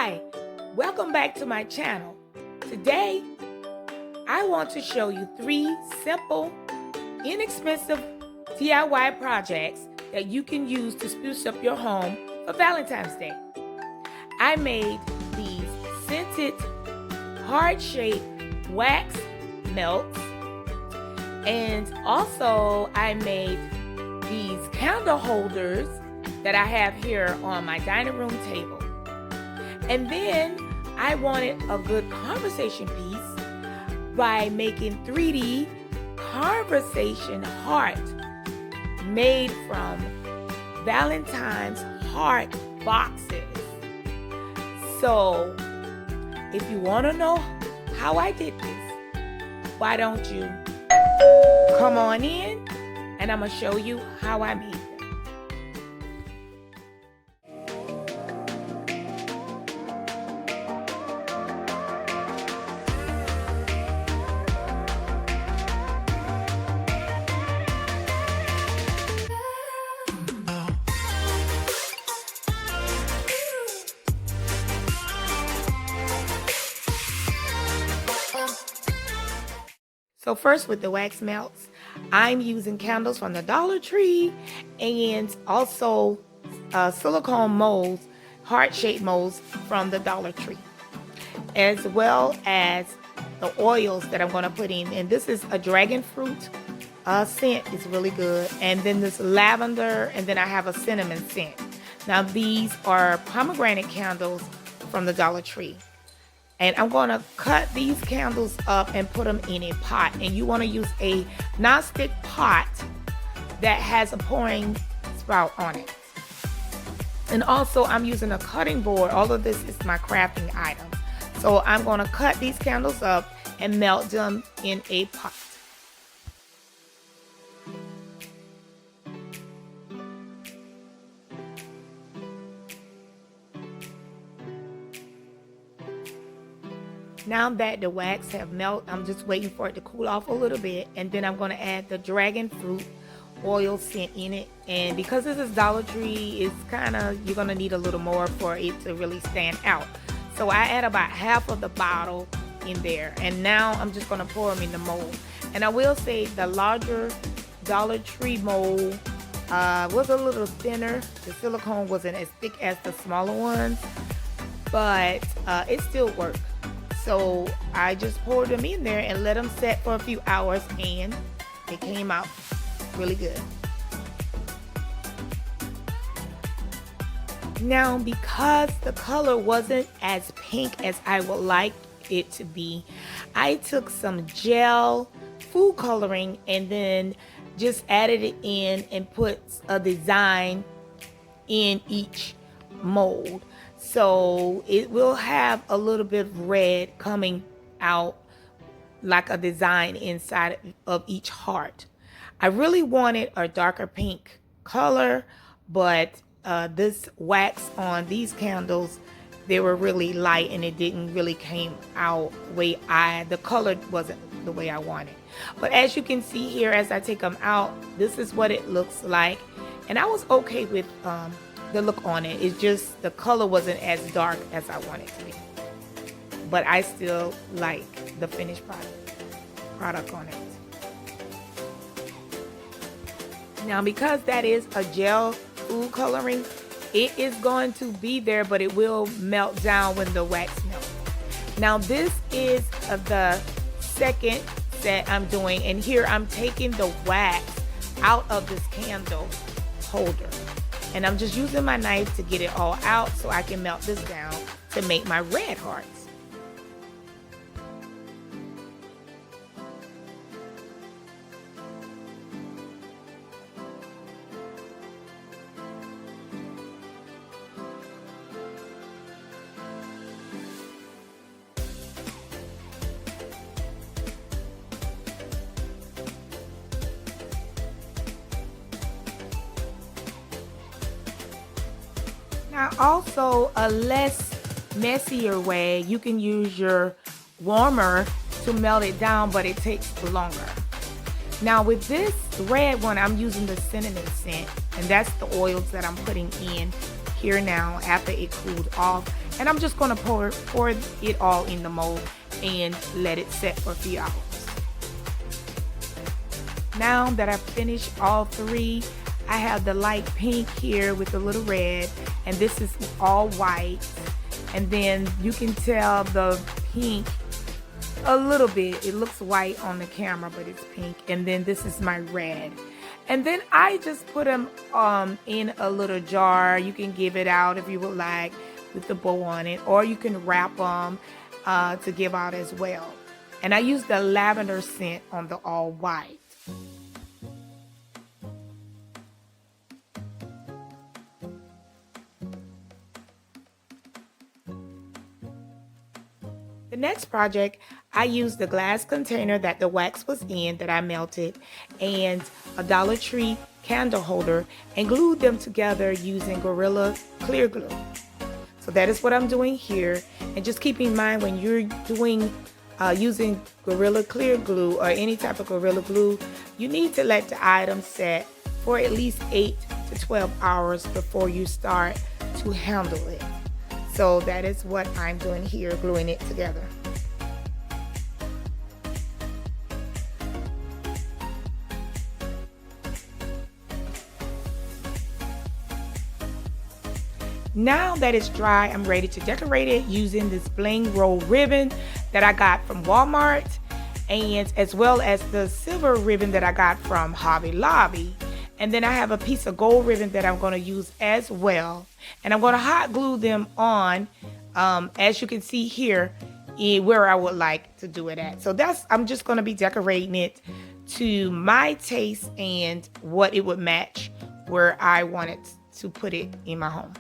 Hi, welcome back to my channel. Today, I want to show you 3 simple, inexpensive DIY projects that you can use to spruce up your home for Valentine's Day. I made these scented, heart-shaped wax melts, and also I made these candle holders that I have here on my dining room table. And then I wanted a good conversation piece by making 3D conversation heart made from Valentine's heart boxes. So if you want to know how I did this, why don't you come on in and I'm going to show you how I made them. So first, with the wax melts, I'm using candles from the Dollar Tree and also silicone molds, heart-shaped molds from the Dollar Tree, as well as the oils that I'm going to put in. And this is a dragon fruit scent. It's really good. And then this lavender, and then I have a cinnamon scent. Now these are pomegranate candles from the Dollar Tree. And I'm going to cut these candles up and put them in a pot. And you want to use a non-stick pot that has a pouring spout on it. And also I'm using a cutting board. All of this is my crafting item. So I'm going to cut these candles up and melt them in a pot. Now that the wax have melted, I'm just waiting for it to cool off a little bit, and then I'm going to add the dragon fruit oil scent in it. And because this is Dollar Tree, it's kind of, you're going to need a little more for it to really stand out. So I add about half of the bottle in there, and now I'm just going to pour them in the mold. And I will say the larger Dollar Tree mold was a little thinner. The silicone wasn't as thick as the smaller ones, but it still worked. So I just poured them in there and let them set for a few hours, and it came out really good. Now, because the color wasn't as pink as I would like it to be, I took some gel food coloring and then just added it in and put a design in each mold. So it will have a little bit of red coming out like a design inside of each heart. I really wanted a darker pink color, but this wax on these candles, they were really light and it didn't really came out the color wasn't the way I wanted. But as you can see here, as I take them out, this is what it looks like. And I was okay with the look on it. It's just the color wasn't as dark as I wanted to be, but I still like the finished product on it. Now, because that is a gel food coloring, it is going to be there, but it will melt down when the wax melts. Now this is the second set I'm doing, and here I'm taking the wax out of this candle holder. And I'm just using my knife to get it all out so I can melt this down to make my red hearts. Now, also a less messier way, you can use your warmer to melt it down, but it takes longer. Now with this red one, I'm using the cinnamon scent, and that's the oils that I'm putting in here now after it cooled off. And I'm just gonna pour it all in the mold and let it set for a few hours. Now that I've finished all three, I have the light pink here with a little red, and this is all white. And then you can tell the pink a little bit. It looks white on the camera, but it's pink. And then this is my red. And then I just put them in a little jar. You can give it out if you would like with the bow on it, or you can wrap them to give out as well. And I use the lavender scent on the all white. The next project, I used the glass container that the wax was in that I melted and a Dollar Tree candle holder and glued them together using Gorilla Clear Glue. So that is what I'm doing here. And just keep in mind when you're doing using Gorilla Clear Glue or any type of Gorilla Glue, you need to let the item set for at least 8 to 12 hours before you start to handle it. So that is what I'm doing here, gluing it together. Now that it's dry, I'm ready to decorate it using this bling roll ribbon that I got from Walmart, and as well as the silver ribbon that I got from Hobby Lobby. And then I have a piece of gold ribbon that I'm going to use as well. And I'm going to hot glue them on, as you can see here, where I would like to do it at. So I'm just going to be decorating it to my taste and what it would match where I wanted to put it in my home.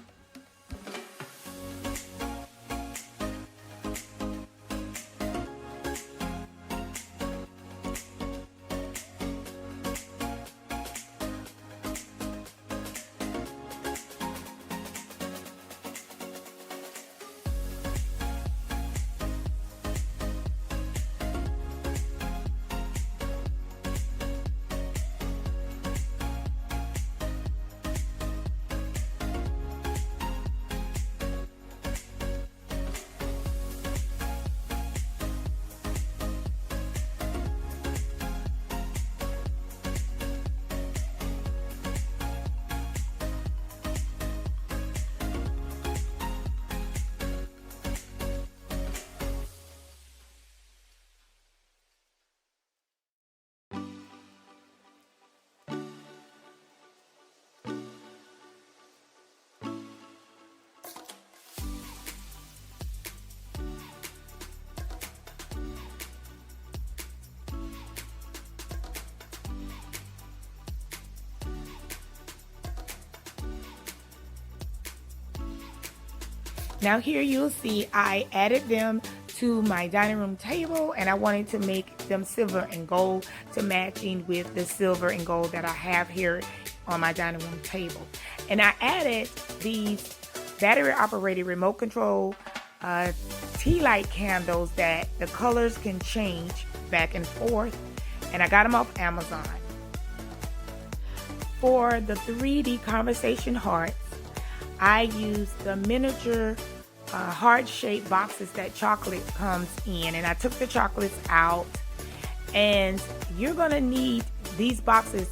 Now here you'll see I added them to my dining room table, and I wanted to make them silver and gold to matching with the silver and gold that I have here on my dining room table. And I added these battery operated remote control tea light candles that the colors can change back and forth, and I got them off Amazon. For the 3D conversation hearts, I use the miniature heart-shaped boxes that chocolate comes in, and I took the chocolates out. And you're gonna need these boxes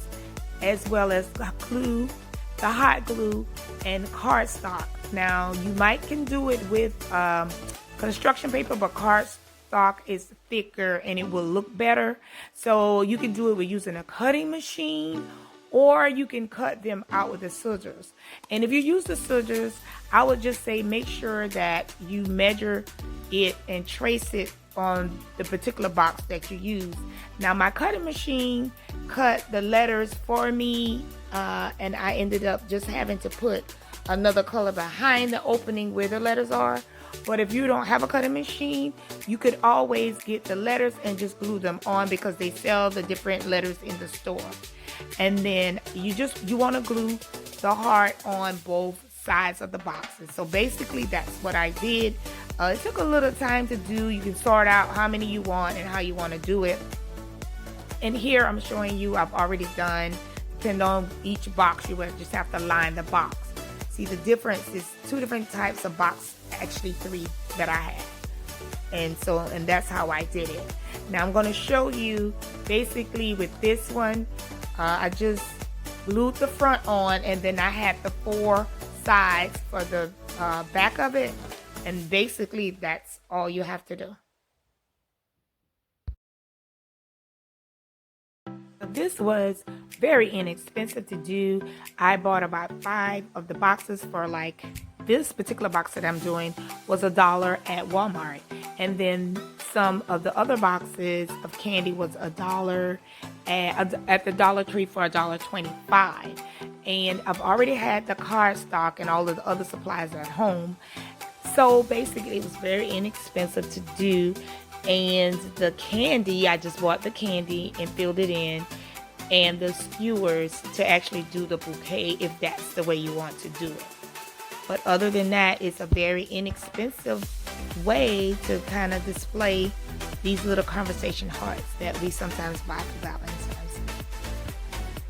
as well as glue, the hot glue, and cardstock. Now you can do it with construction paper, but cardstock is thicker and it will look better. So you can do it with using a cutting machine, or you can cut them out with the scissors. And if you use the scissors, I would just say make sure that you measure it and trace it on the particular box that you use. Now my cutting machine cut the letters for me, and I ended up just having to put another color behind the opening where the letters are. But if you don't have a cutting machine, you could always get the letters and just glue them on, because they sell the different letters in the store. And then you want to glue the heart on both sides of the boxes. So basically that's what I did. It took a little time to do. You can sort out how many you want and how you want to do it. And here I'm showing you I've already done, depending on each box, you would just have to line the box. See, the difference is two different types of box actually 3 that I had. And that's how I did it. Now I'm going to show you basically with this one. I just glued the front on, and then I had the 4 sides for the back of it, and basically that's all you have to do. This was very inexpensive to do. I bought about 5 of the boxes for like, this particular box that I'm doing was $1 at Walmart. And then some of the other boxes of candy was $1 at the Dollar Tree for $1.25. And I've already had the cardstock and all of the other supplies at home. So basically it was very inexpensive to do. And the candy, I just bought the candy and filled it in, and the skewers to actually do the bouquet if that's the way you want to do it. But other than that, it's a very inexpensive way to kind of display these little conversation hearts that we sometimes buy for Valentine's.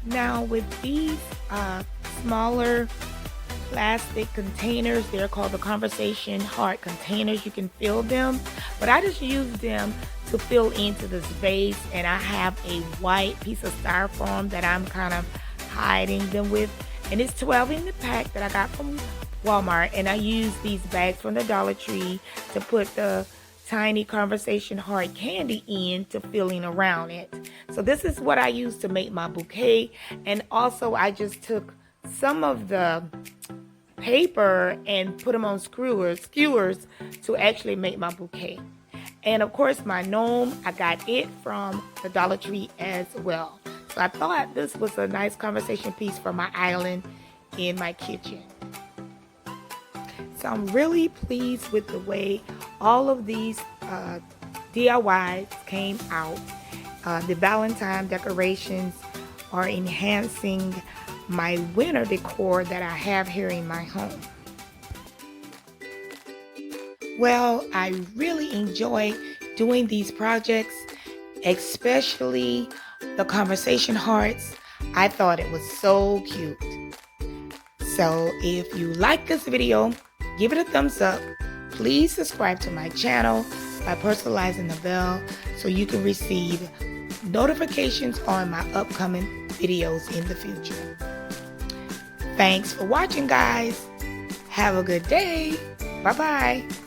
Now with these smaller plastic containers, they're called the conversation heart containers. You can fill them, but I just use them to fill into this vase, and I have a white piece of styrofoam that I'm kind of hiding them with, and it's 12 in the pack that I got from Walmart, and I use these bags from the Dollar Tree to put the tiny conversation heart candy in to filling around it. So this is what I use to make my bouquet. And also I just took some of the paper and put them on skewers to actually make my bouquet. And of course my gnome, I got it from the Dollar Tree as well. So I thought this was a nice conversation piece for my island in my kitchen. So I'm really pleased with the way all of these DIYs came out. The Valentine decorations are enhancing my winter decor that I have here in my home. Well, I really enjoy doing these projects, especially the conversation hearts. I thought it was so cute. So if you like this video, give it a thumbs up. Please subscribe to my channel by personalizing the bell so you can receive notifications on my upcoming videos in the future. Thanks for watching, guys. Have a good day. Bye-bye.